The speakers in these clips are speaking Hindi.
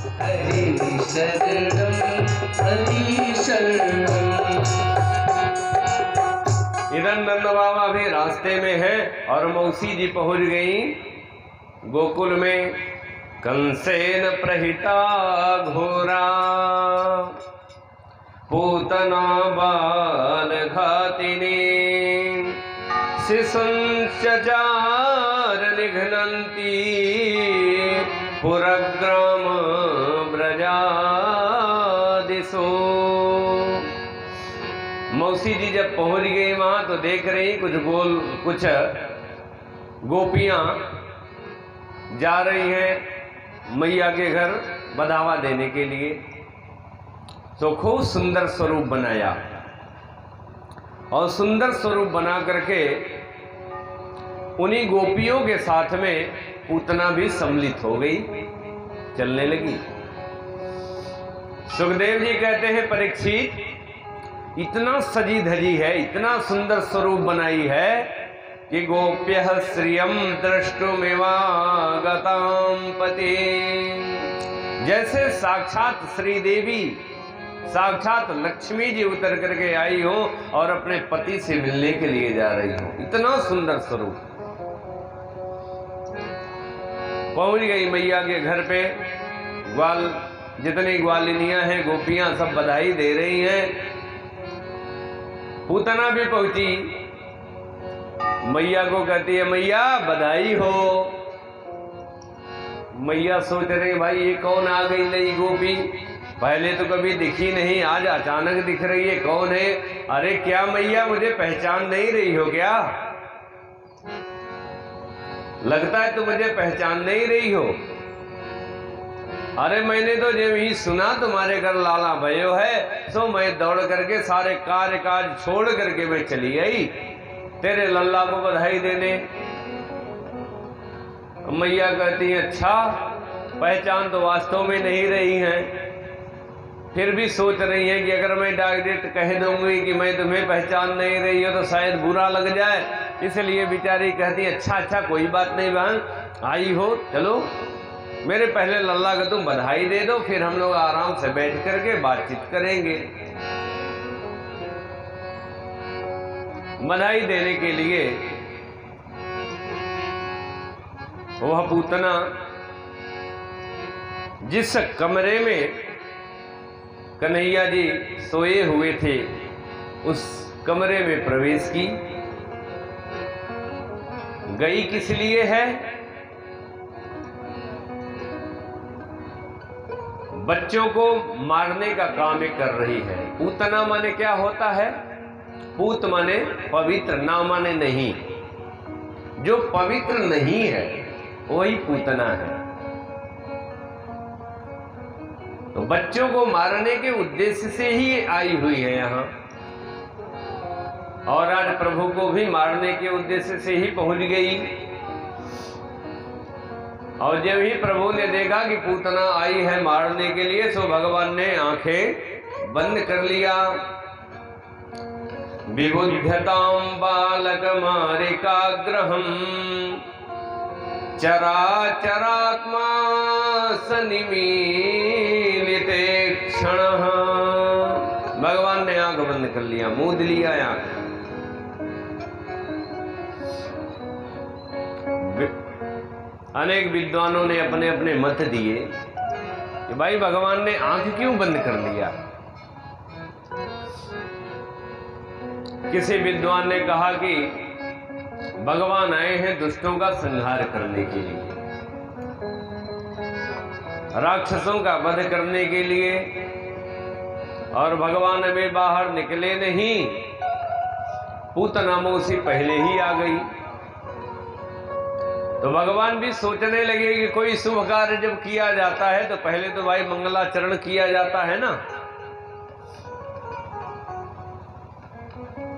हरि शरणम हरि शरणम। इधर नंद बाबा भी रास्ते में है और मौसी जी पहुंच गई गोकुल में। कंसेन प्रहिता घोरा पूतना बाल घातिनी शिशुंचार निघ्नन्ति पुरग्राम ब्रजादिशो। मौसी जी जब पहुंच गई वहां तो देख रही कुछ गोपियां जा रही हैं मैया के घर बधावा देने के लिए। तो खूब सुंदर स्वरूप बनाया और सुंदर स्वरूप बना करके उन्हीं गोपियों के साथ में पूतना भी सम्मिलित हो गई, चलने लगी। सुखदेव जी कहते हैं परीक्षित, इतना सजी धजी है, इतना सुंदर स्वरूप बनाई है कि गोप्यः श्रियं द्रष्टुमेवागतां पति। जैसे साक्षात श्री देवी, साक्षात लक्ष्मी जी उतर करके आई हो और अपने पति से मिलने के लिए जा रही हो, इतना सुंदर स्वरूप। पहुंच गई मैया के घर पे। जितनी ग्वालिनियां हैं गोपियां सब बधाई दे रही हैं। पूतना भी पहुंची, मैया को कहती है मैया बधाई हो। मैया सोच रहे भाई ये कौन आ गई नई गोपी, पहले तो कभी दिखी नहीं, आज अचानक दिख रही है, कौन है? अरे क्या मैया मुझे पहचान नहीं रही हो क्या? लगता है तुम मुझे पहचान नहीं रही हो। अरे मैंने तो जब ही सुना तुम्हारे घर लाला भयो है तो मैं दौड़ करके सारे कार्य काज छोड़ करके मैं चली आई तेरे लल्ला को बधाई देने। मैया कहती है अच्छा, पहचान तो वास्तव में नहीं रही है, फिर भी सोच रही है कि अगर मैं डायरेक्ट कह दूंगी कि मैं तुम्हें पहचान नहीं रही हो तो शायद बुरा लग जाए, इसलिए बेचारी कहती है अच्छा कोई बात नहीं बहन, आई हो चलो मेरे पहले लल्ला को तुम बधाई दे दो, फिर हम लोग आराम से बैठ करके बातचीत करेंगे। बधाई देने के लिए वह पूतना जिस कमरे में कन्हैया जी सोए हुए थे उस कमरे में प्रवेश की। गई किस लिए है? बच्चों को मारने का काम ये कर रही है। पूतना माने क्या होता है? पूत माने पवित्र, ना माने नहीं। जो पवित्र नहीं है वही पूतना है। तो बच्चों को मारने के उद्देश्य से ही आई हुई है यहां, और आज प्रभु को भी मारने के उद्देश्य से ही पहुंच गई। और जब ही प्रभु ने देखा कि पूतना आई है मारने के लिए तो भगवान ने आंखें बंद कर लिया। विबुध्यतां बालकमारिकाग्रहं चराचरात्मा सनिमीलिते क्षणः। भगवान ने आंख बंद कर लिया, मूंद लिया आंख। अनेक विद्वानों ने अपने अपने मत दिए कि भाई भगवान ने आंख क्यों बंद कर लिया। किसी विद्वान ने कहा कि भगवान आए हैं दुष्टों का संहार करने के लिए, राक्षसों का वध करने के लिए, और भगवान अभी बाहर निकले नहीं, पूतना मौसी पहले ही आ गई। तो भगवान भी सोचने लगे कि कोई शुभ कार्य जब किया जाता है तो पहले तो भाई मंगलाचरण किया जाता है ना।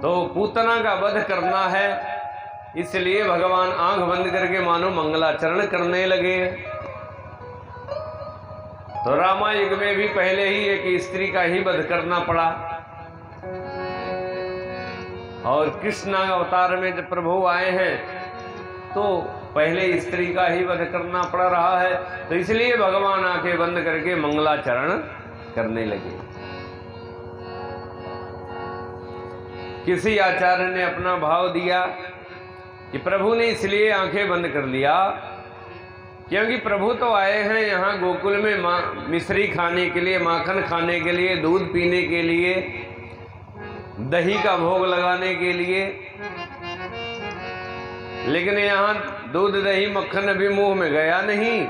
तो पूतना का वध करना है, इसलिए भगवान आंख बंद करके मानो मंगलाचरण करने लगे। तो रामायुग में भी पहले ही एक स्त्री का ही वध करना पड़ा, और कृष्ण अवतार में जब प्रभु आए हैं तो पहले स्त्री का ही वध करना पड़ रहा है, तो इसलिए भगवान आंखें बंद करके मंगलाचरण करने लगे। किसी आचार्य ने अपना भाव दिया कि प्रभु ने इसलिए आंखें बंद कर लिया क्योंकि प्रभु तो आए हैं यहाँ गोकुल में मिश्री खाने के लिए, माखन खाने के लिए, दूध पीने के लिए, दही का भोग लगाने के लिए, लेकिन यहाँ दूध दही मक्खन अभी मुंह में गया नहीं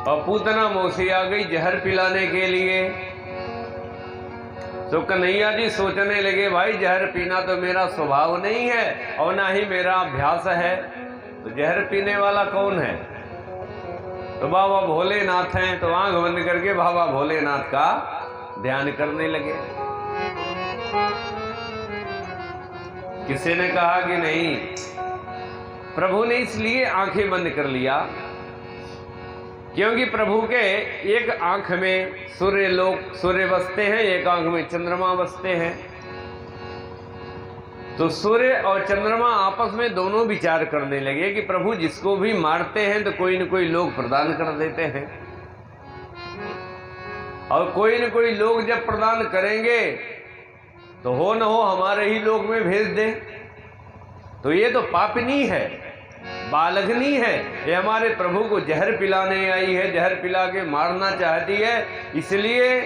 और पूतना मौसी आ गई जहर पिलाने के लिए। तो कन्हैया जी सोचने लगे, भाई जहर पीना तो मेरा स्वभाव नहीं है और ना ही मेरा अभ्यास है, तो जहर पीने वाला कौन है? तो बाबा भोलेनाथ हैं। तो आंख बंद करके बाबा भोलेनाथ का ध्यान करने लगे। किसी ने कहा कि नहीं, प्रभु ने इसलिए आंखें बंद कर लिया क्योंकि प्रभु के एक आंख में सूर्य बसते हैं, एक आंख में चंद्रमा बसते हैं। तो सूर्य और चंद्रमा आपस में दोनों विचार करने लगे कि प्रभु जिसको भी मारते हैं तो कोई न कोई लोग प्रदान कर देते हैं, और कोई न कोई लोग जब प्रदान करेंगे तो हो न हो हमारे ही लोग में भेज दे। तो ये तो पापिनी है, बालघनी है, ये हमारे प्रभु को जहर पिलाने आई है, जहर पिला के मारना चाहती है, इसलिए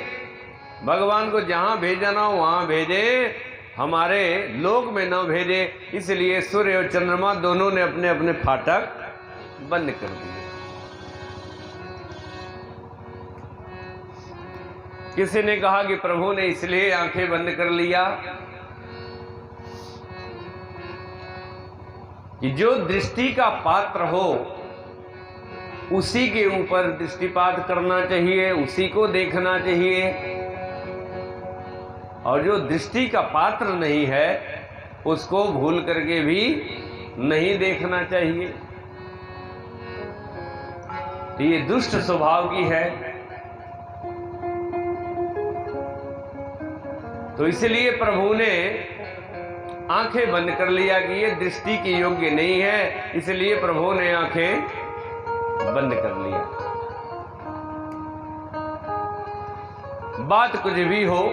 भगवान को जहां भेजना हो वहां भेजे, हमारे लोक में न भेजे। इसलिए सूर्य और चंद्रमा दोनों ने अपने अपने फाटक बंद कर दिए। किसी ने कहा कि प्रभु ने इसलिए आंखें बंद कर लिया कि जो दृष्टि का पात्र हो उसी के ऊपर दृष्टिपात करना चाहिए, उसी को देखना चाहिए, और जो दृष्टि का पात्र नहीं है उसको भूल करके भी नहीं देखना चाहिए। तो ये दुष्ट स्वभाव की है। तो इसलिए प्रभु ने आंखें बंद कर लिया कि ये दृष्टि के योग्य नहीं है, इसलिए प्रभु ने आंखें बंद कर लिया। बात कुछ भी हो,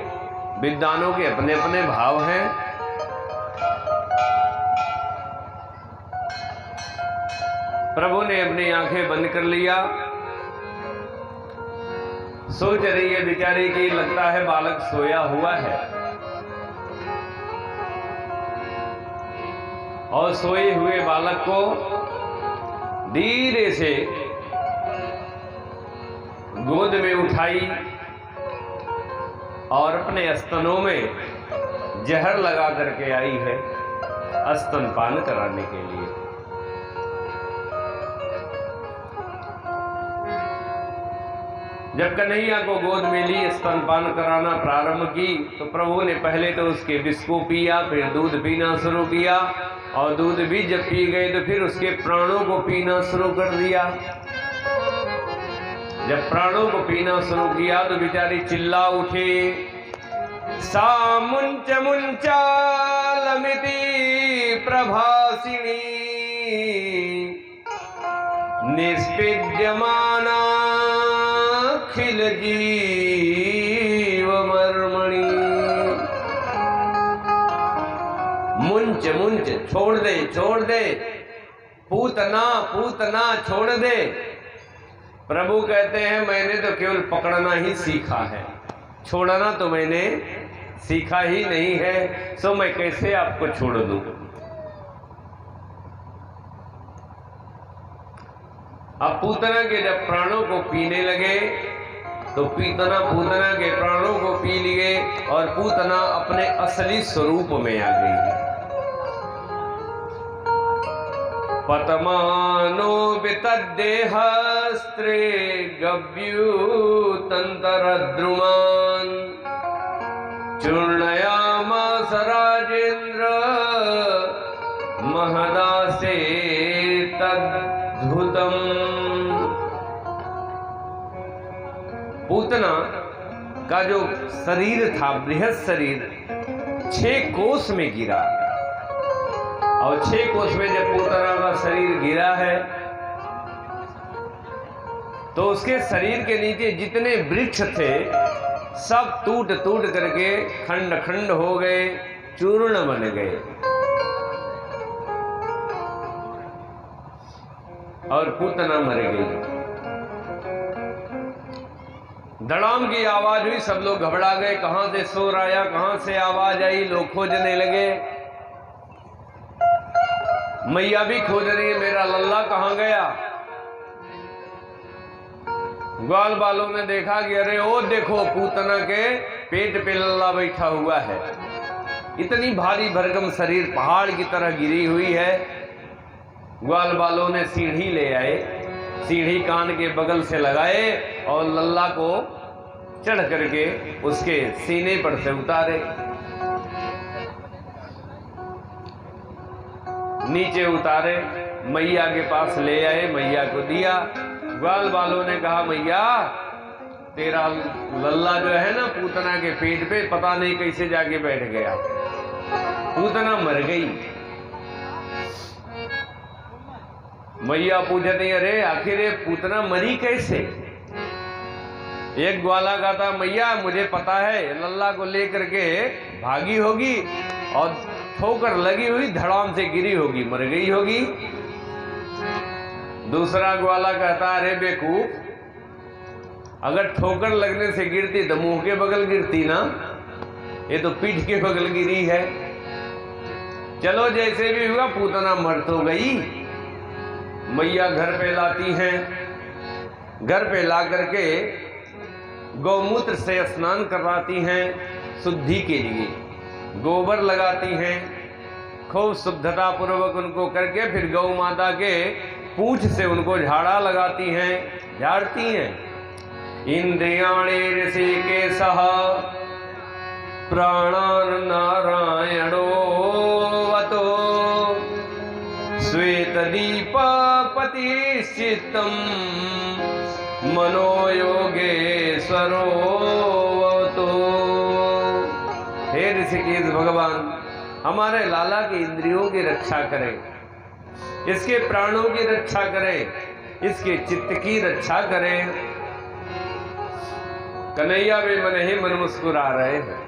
विद्वानों के अपने अपने भाव हैं। प्रभु ने अपनी आंखें बंद कर लिया। सोच रही है बेचारी की, लगता है बालक सोया हुआ है, और सोए हुए बालक को धीरे से गोद में उठाई और अपने स्तनों में जहर लगा करके आई है स्तनपान कराने के लिए। जब कन्हैया को गोद में ली, स्तनपान कराना प्रारंभ की, तो प्रभु ने पहले तो उसके विष को पिया, फिर दूध पीना शुरू किया, और दूध भी जब पी गए तो फिर उसके प्राणों को पीना शुरू कर दिया। जब प्राणों को पीना शुरू किया तो बेचारी चिल्ला उठी, सा मुंच मुंचालमिति प्रभासिनी निष्पिद्यमाना खिल जीव मर्मणि। मुंच मुंच, छोड़ दे छोड़ दे, पूतना पूतना छोड़ दे। प्रभु कहते हैं मैंने तो केवल पकड़ना ही सीखा है, छोड़ना तो मैंने सीखा ही नहीं है, सो मैं कैसे आपको छोड़ दूं। अब पूतना के जब प्राणों को पीने लगे तो पूतना के प्राणों को पी लिए और पूतना अपने असली स्वरूप में आ गई। पतमानो वितद्देहस्त्रे गव्यूतन्तरद्रुमान् चूर्णयामास राजेन्द्र महदासे तद्धुतम्। पूतना का जो शरीर था, बृहद शरीर, 6 कोस में गिरा। और 6 कोस में जब पूतना का शरीर गिरा है तो उसके शरीर के नीचे जितने वृक्ष थे सब टूट टूट करके खंड खंड हो गए, चूर्ण बन गए और पूतना मर गई। धड़ाम की आवाज हुई, सब लोग घबरा गए, कहां से शोर आया, कहां से आवाज आई, लोग खोजने लगे। मैया भी खोज रही है, मेरा लल्ला कहां गया। ग्वाल बालों ने देखा कि अरे ओ देखो पूतना के पेट पे लल्ला बैठा हुआ है। इतनी भारी भरकम शरीर पहाड़ की तरह गिरी हुई है। ग्वाल बालों ने सीढ़ी ले आए, सीढ़ी कान के बगल से लगाए और लल्ला को चढ़ करके उसके सीने पर से उतारे। नीचे उतारे, मैया के पास ले आए, मैया को दिया। ग्वाल बालों ने कहा मैया तेरा लल्ला जो है ना पूतना के पेट पे पता नहीं कैसे जाके बैठ गया, पूतना मर गई। मैया पूछती अरे आखिर ये पूतना मरी कैसे। एक ग्वाला कहता मैया मुझे पता है, लल्ला को लेकर के भागी होगी और ठोकर लगी हुई धड़ाम से गिरी होगी, मर गई होगी। दूसरा ग्वाला कहता अरे बेवकूफ, अगर ठोकर लगने से गिरती तो मुंह के बगल गिरती ना, ये तो पीठ के बगल गिरी है। चलो जैसे भी हुआ पूतना मर तो गई। मैया घर पे लाती हैं, घर पे ला करके गौमूत्र से स्नान करवाती हैं शुद्धि के लिए, गोबर लगाती हैं, खूब शुद्धता पूर्वक उनको करके फिर गौ माता के पूंछ से उनको झाड़ा लगाती हैं, झाड़ती हैं। इंद्रियाणि ऋषिकेशः प्राणान् नारायणो वतो श्वेतदीपपतिश्चित्तं मनोयोगेश्वरो वतो। हे ऋषिकेश भगवान हमारे लाला की इंद्रियों की रक्षा करें, इसके प्राणों की रक्षा करें, इसके चित्त की रक्षा करें। कन्हैया भी मन ही मन मुस्कुरा रहे हैं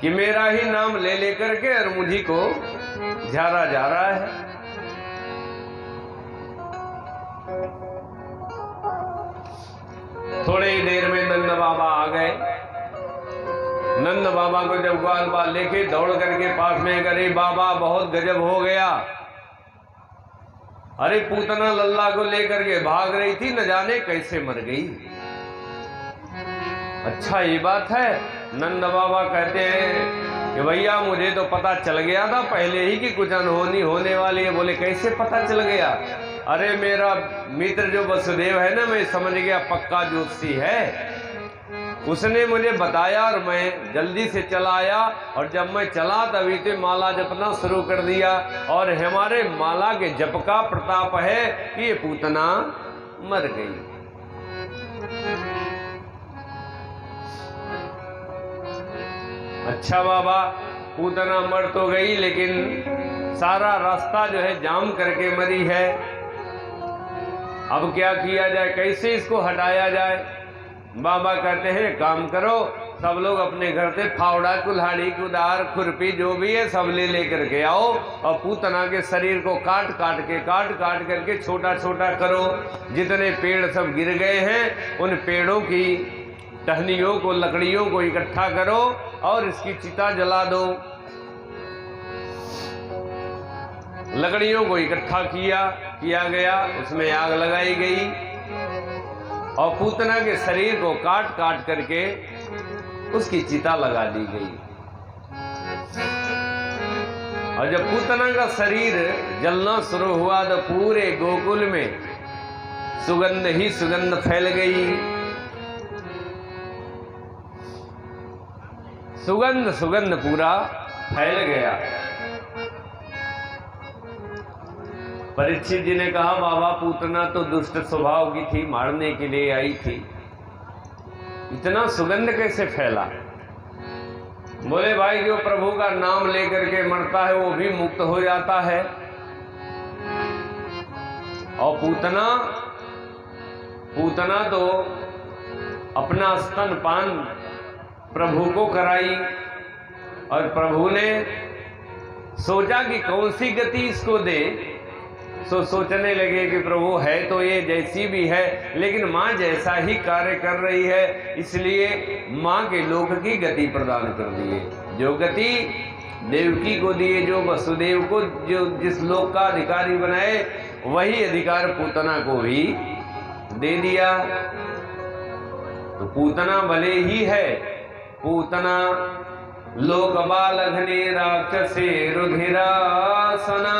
कि मेरा ही नाम ले लेकर के और मुझी को झाड़ा जा रहा है। थोड़ी ही देर में नंद बाबा आ गए। नंद बाबा को जब ग्वाल बाल लेके दौड़ करके पास में करे, बाबा बहुत गजब हो गया, अरे पूतना लल्ला को लेकर के भाग रही थी, न जाने कैसे मर गई। अच्छा ये बात है। नंद बाबा कहते हैं कि भैया मुझे तो पता चल गया था पहले ही कि कुछ अनहोनी होने वाली है। बोले कैसे पता चल गया। अरे मेरा मित्र जो वसुदेव है ना, मैं समझ गया पक्का ज्योतिषी है, उसने मुझे बताया और मैं जल्दी से चला आया। और जब मैं चला तभी तो माला जपना शुरू कर दिया। और हमारे माला के जप का प्रताप है कि ये पूतना मर गई। अच्छा बाबा पूतना मर तो गई, लेकिन सारा रास्ता जो है जाम करके मरी है। अब क्या किया जाए, कैसे इसको हटाया जाए। बाबा कहते हैं काम करो, सब लोग अपने घर से फावड़ा, कुल्हाड़ी, कुदार, खुरपी जो भी है सब ले लेकर के आओ और पूतना के शरीर को काट काट करके छोटा छोटा करो। जितने पेड़ सब गिर गए हैं उन पेड़ों की टहनियों को, लकड़ियों को इकट्ठा करो और इसकी चिता जला दो। लकड़ियों को इकट्ठा किया गया, उसमें आग लगाई गई और पूतना के शरीर को काट काट करके उसकी चिता लगा दी गई। और जब पूतना का शरीर जलना शुरू हुआ तो पूरे गोकुल में सुगंध ही सुगंध फैल गई। सुगंध पूरा फैल गया। परीक्षित जी ने कहा बाबा पूतना तो दुष्ट स्वभाव की थी, मारने के लिए आई थी, इतना सुगंध कैसे फैला। बोले भाई जो प्रभु का नाम लेकर के मरता है वो भी मुक्त हो जाता है। और पूतना तो अपना स्तनपान प्रभु को कराई और प्रभु ने सोचा कि कौन सी गति इसको दे। तो सोचने लगे कि प्रभु है तो ये जैसी भी है लेकिन माँ जैसा ही कार्य कर रही है, इसलिए माँ के लोक की गति प्रदान कर दिए। जो गति देवकी को दिए, जो वसुदेव को जो जिस लोक का अधिकारी बनाए, वही अधिकार पूतना को भी दे दिया। तो पूतना भले ही है, पूतना लोक बालघने राक्षसे रुधिरासना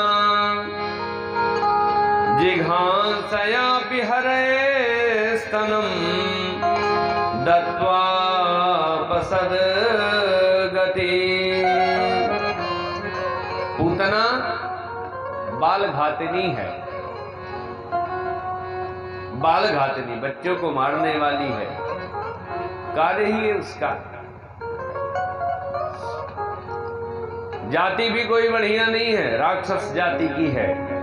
जिघांसया विहरे स्तनम दत्वा पसद गति। पूतना बाल घातनी है, बाल घातनी बच्चों को मारने वाली है, कार्य ही है उसका। जाति भी कोई बढ़िया नहीं है, राक्षस जाति की है।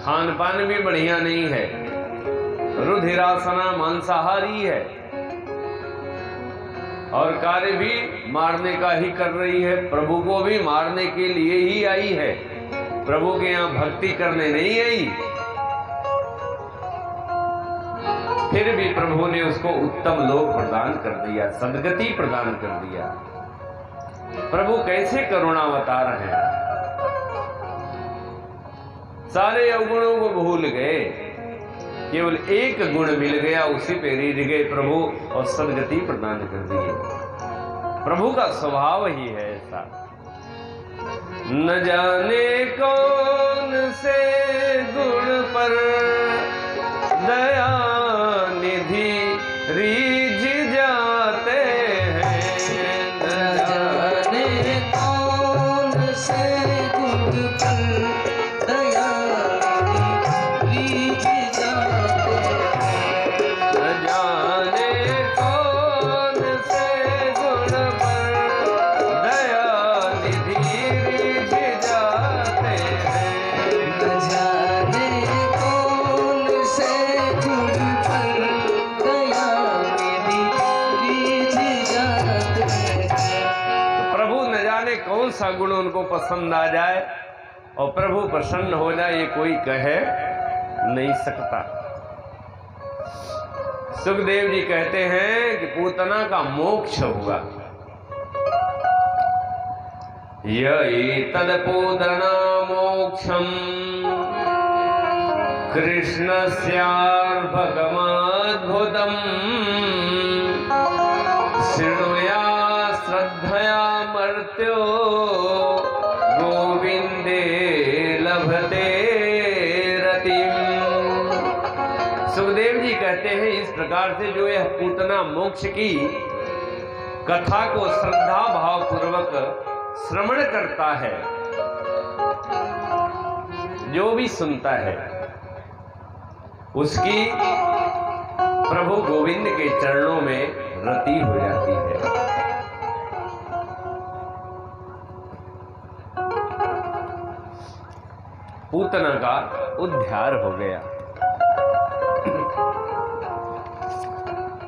खान पान भी बढ़िया नहीं है, रुधिरासना मांसाहारी है और कार्य भी मारने का ही कर रही है। प्रभु को भी मारने के लिए ही आई है, प्रभु के यहां भक्ति करने नहीं आई। फिर भी प्रभु ने उसको उत्तम लोक प्रदान कर दिया, सद्गति प्रदान कर दिया। प्रभु कैसे करुणावतार हैं, सारे अवगुणों को भूल गए, केवल एक गुण मिल गया, उसी पे रीझ गए प्रभु और सद्गति प्रदान कर दिए। प्रभु का स्वभाव ही है ऐसा। न जाने कौन से गुण पर दया निधि रीझ जाते हैं, न जाने कौन से गुण पर कौन सा गुण उनको पसंद आ जाए और प्रभु प्रसन्न हो जाए, ये कोई कह नहीं सकता। सुखदेव जी कहते हैं कि पूतना का मोक्ष हुआ। यही तदपूतना मोक्षम कृष्णस्यार्भगमाद्भुतम शृणुया श्रद्धया मर्त्यो गोविंदे लभते रतिम। सुखदेव जी कहते हैं इस प्रकार से जो यह पूतना मोक्ष की कथा को श्रद्धा भाव पूर्वक श्रवण करता है, जो भी सुनता है, उसकी प्रभु गोविंद के चरणों में रति हो जाती है। पूतना का उद्धार हो गया।